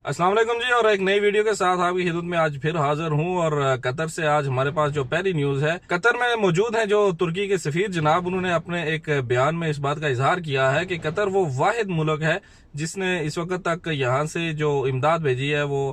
अस्सलाम वालेकुम जी। और एक नई वीडियो के साथ आपकी खिदमत में आज फिर हाजिर हूं। और कतर से आज हमारे पास जो पहली न्यूज है, कतर में मौजूद है जो तुर्की के सफीर जनाब, उन्होंने अपने एक बयान में इस बात का इजहार किया है कि कतर वो वाहिद मुल्क है जिसने इस वक्त तक यहाँ से जो इमदाद भेजी है वो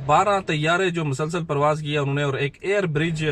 12 तैयारे जो मुसलसल प्रवास किया उन्होंने, और एक एयर ब्रिज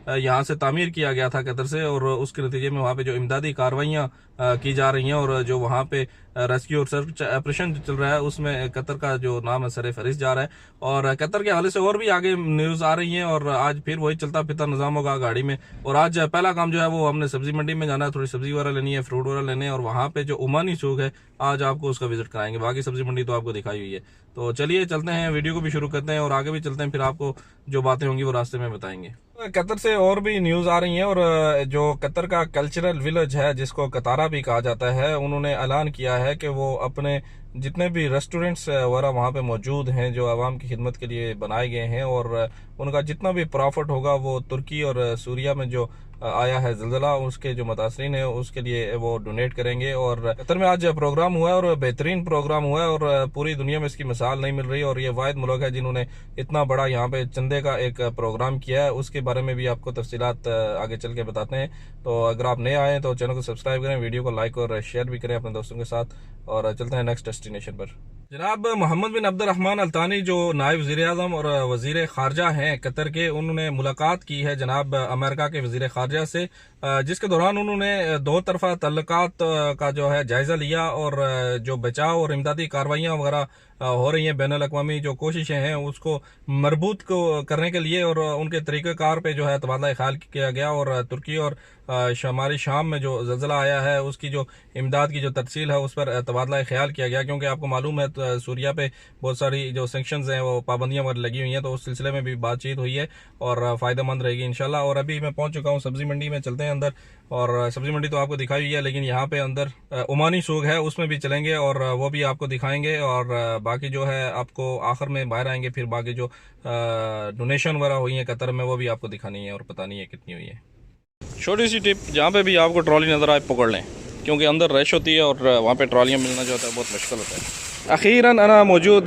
यहाँ से तामीर किया गया था कतर से, और उसके नतीजे में वहाँ पे जो इमदादी कार्रवाइयाँ की जा रही हैं और जो वहाँ पे रेस्क्यू और सर्च ऑपरेशन जो चल रहा है उसमें कतर का जो नाम है सर फहरिस्त जा रहा है। और कतर के हवाले से और भी आगे न्यूज आ रही हैं, और आज फिर वही चलता फिरता निजाम होगा गाड़ी में। और आज पहला काम जो है वो हमने सब्जी मंडी में जाना है, थोड़ी सब्जी वगैरह लेनी है, फ्रूट वगैरह लेने हैं, और वहाँ पे जो ओमानी सूक है आज आपको उसका विजिट कराएंगे। बाकी सब्जी मंडी तो आपको दिखाई हुई है। तो चलिए चलते हैं, वीडियो को भी शुरू करते हैं और आगे भी चलते हैं, फिर आपको जो बातें होंगी वो रास्ते में बताएंगे। कतर से और भी न्यूज आ रही हैं, और जो कतर का कल्चरल विलेज है जिसको कतारा भी कहा जाता है, उन्होंने ऐलान किया है कि वो अपने जितने भी रेस्टोरेंट्स वगैरह वहाँ पे मौजूद हैं जो आवाम की खिदमत के लिए बनाए गए हैं, और उनका जितना भी प्रॉफिट होगा वो तुर्की और सूरिया में जो आया है ज़िलज़ला उसके जो मुतासरीन है उसके लिए वो डोनेट करेंगे। और कतर में आज प्रोग्राम हुआ है और बेहतरीन प्रोग्राम हुआ है, और पूरी दुनिया में इसकी मिसाल नहीं मिल रही, और ये वाहिद मुल्क है जिन्होंने इतना बड़ा यहाँ पे चंदे का एक प्रोग्राम किया है। उसके बारे में भी आपको तफसीलात आगे चल के बताते हैं। तो अगर आप नए आए तो चैनल को सब्सक्राइब करें, वीडियो को लाइक और शेयर भी करें अपने दोस्तों के साथ, और चलते हैं नेक्स्ट डेस्टिनेशन पर। जनाब मोहम्मद बिन अब्दुर्रहमान अल तानी जो नायब वज़ीर-ए-आज़म और वज़ीर ख़ारजा हैं कतर के, उन्होंने मुलाकात की है जनाब अमेरिका के वज़ीर ख़ारजा से, जिसके दौरान उन्होंने दो तरफा तल्लुकात का जो है जायज़ा लिया, और जो बचाव और इमदादी कार्रवाइयाँ वगैरह हो रही हैं, बैनुल अक़वामी जो कोशिशें हैं उसको मरबूत को करने के लिए और उनके तरीक़ेकार पे जो है तबादला ख्याल किया गया। और तुर्की और शुमाली शाम में जो ज़लज़ला आया है उसकी जो इमदाद की जो तफसील है उस पर तबादला ख्याल किया गया, क्योंकि आपको मालूम है सूरिया पे बहुत सारी जो सेंक्शंस हैं वो पाबंदियाँ वगैरह लगी हुई हैं, तो उस सिलसिले में भी बातचीत हुई है और फ़ायदेमंद रहेगी इंशाल्लाह। और अभी मैं पहुंच चुका हूं सब्जी मंडी में, चलते हैं अंदर। और सब्जी मंडी तो आपको दिखाई हुई है, लेकिन यहाँ पे अंदर ओमानी सूक है उसमें भी चलेंगे और वो भी आपको दिखाएंगे, और बाकी जो है आपको आखिर में बाहर आएंगे, फिर बाकी जो डोनेशन वगैरह हुई है कतर में वो भी आपको दिखानी है और पता नहीं है कितनी हुई है। छोटी सी टिप, जहाँ पे भी आपको ट्रॉली नज़र आए पकड़ लें, क्योंकि अंदर रश होती है और वहाँ पे ट्रॉलियाँ मिलना जो होता है बहुत मुश्किल होता है। अखीरन अना मौजूद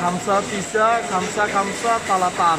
5 9 5 5 3 4.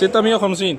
650.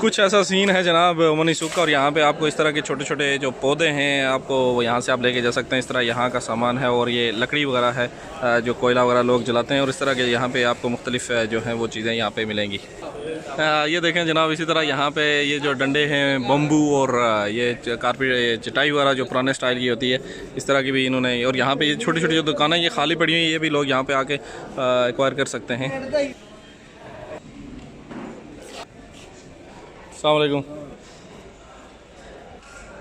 कुछ ऐसा सीन है जनाब ओमानी सूक का, और यहाँ पे आपको इस तरह के छोटे छोटे जो पौधे हैं आपको यहाँ से आप लेके जा सकते हैं। इस तरह यहाँ का सामान है, और ये लकड़ी वगैरह है जो कोयला वगैरह लोग जलाते हैं, और इस तरह के यहाँ पे आपको मुख्तलिफ जो हैं वो चीज़ें यहाँ पे मिलेंगी। ये देखें जनाब, इसी तरह यहाँ पे ये जो डंडे हैं बम्बू और ये कारपेट चटाई वगैरह जो पुराने स्टाइल की होती है इस तरह की भी इन्होंने, और यहाँ पे ये छोटी छोटी जो दुकानें ये खाली पड़ी हुई हैं, ये भी लोग यहाँ पे आके एक्वायर कर सकते हैं। अस्सलाम वालेकुम।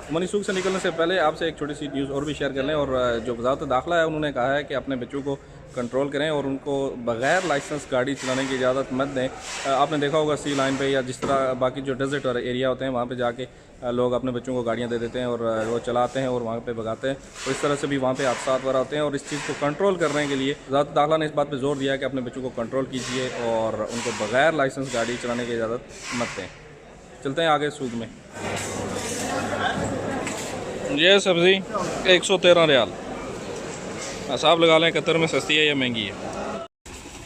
ओमानी सूक से निकलने से पहले आपसे एक छोटी सी न्यूज़ और भी शेयर कर लें, और जो वज़ारत दाखिला है उन्होंने कहा है कि अपने बच्चों को कंट्रोल करें और उनको बग़ैर लाइसेंस गाड़ी चलाने की इजाज़त मत दें। आपने देखा होगा सी लाइन पे या जिस तरह बाकी जो डेजर्ट और एरिया होते हैं वहाँ पे जाके लोग अपने बच्चों को गाड़ियाँ दे देते हैं और वो चलाते हैं और वहाँ पे भगाते हैं, तो इस तरह से भी वहाँ पे हादसा वगैरह होते हैं। और इस चीज़ को कंट्रोल करने के लिए वज़ारत दाखिला ने इस बात पर जोर दिया है कि अपने बच्चों को कंट्रोल कीजिए और उनको बग़ैर लाइसेंस गाड़ी चलाने की इजाज़त मत दें। चलते हैं आगे सूक में। ये सब्ज़ी 113 रियाल। हिसाब लगा लें कतर में सस्ती है या महंगी है।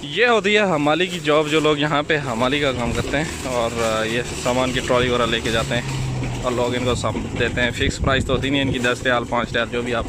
ये होती है हमाली की जॉब, जो लोग यहाँ पे हमाली का काम करते हैं और ये सामान की ट्रॉली वगैरह लेके जाते हैं और लोग इनको सब देते हैं। फ़िक्स प्राइस तो होती नहीं है इनकी, 10 रियाल 5 रियाल जो भी आप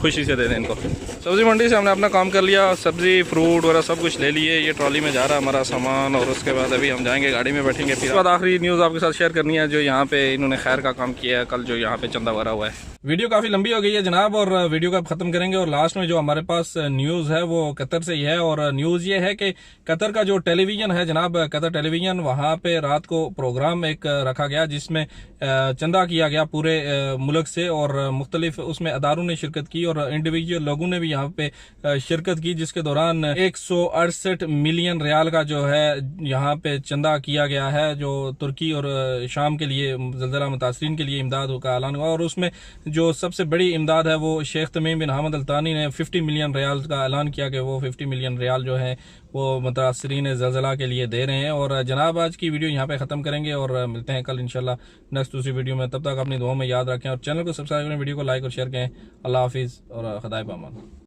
खुशी से दे दें इनको। सब्ज़ी मंडी से हमने अपना काम कर लिया, सब्ज़ी फ्रूट वगैरह सब कुछ ले लिए। ये ट्रॉली में जा रहा है हमारा सामान, और उसके बाद अभी हम जाएंगे गाड़ी में बैठेंगे। फिर बाद आखिरी न्यूज़ आपके साथ शेयर करनी है जो यहाँ पे इन्होंने खैर का काम किया है कल, जो यहाँ पे चंदा भरा हुआ है। वीडियो काफ़ी लंबी हो गई है जनाब, और वीडियो का ख़त्म करेंगे, और लास्ट में जो हमारे पास न्यूज़ है वो कतर से ही है। और न्यूज़ ये है कि कतर का जो टेलीविज़न है जनाब, कतर टेलीविज़न, वहाँ पे रात को प्रोग्राम एक रखा गया जिसमें चंदा किया गया पूरे मुल्क से, और मुख्तलिफ उसमें अदारों ने शिरकत की और इंडिविजुअल लोगों ने भी यहाँ पे शिरकत की, जिसके दौरान 168 मिलियन रियाल का जो है यहाँ पे चंदा किया गया है, जो तुर्की और शाम के लिए ज़लज़ला मुतासरीन के लिए इमदाद का ऐलान हुआ। और उसमें जो सबसे बड़ी इमदाद है वो शेख तमीम बिन हमद अल तानी ने 50 मिलियन रियाल का ऐलान किया कि वो 50 मिलियन रियाल जो है वो मुतासरीन ज़लज़ला के लिए दे रहे हैं। और जनाब आज की वीडियो यहाँ पे ख़त्म करेंगे और मिलते हैं कल इंशाल्लाह नेक्स्ट दूसरी वीडियो में। तब तक अपनी दुआ में याद रखें और चैनल को सब्सक्राइब करें, वीडियो को लाइक और शेयर करें। अल्लाह हाफिज़ और खुदा पामान।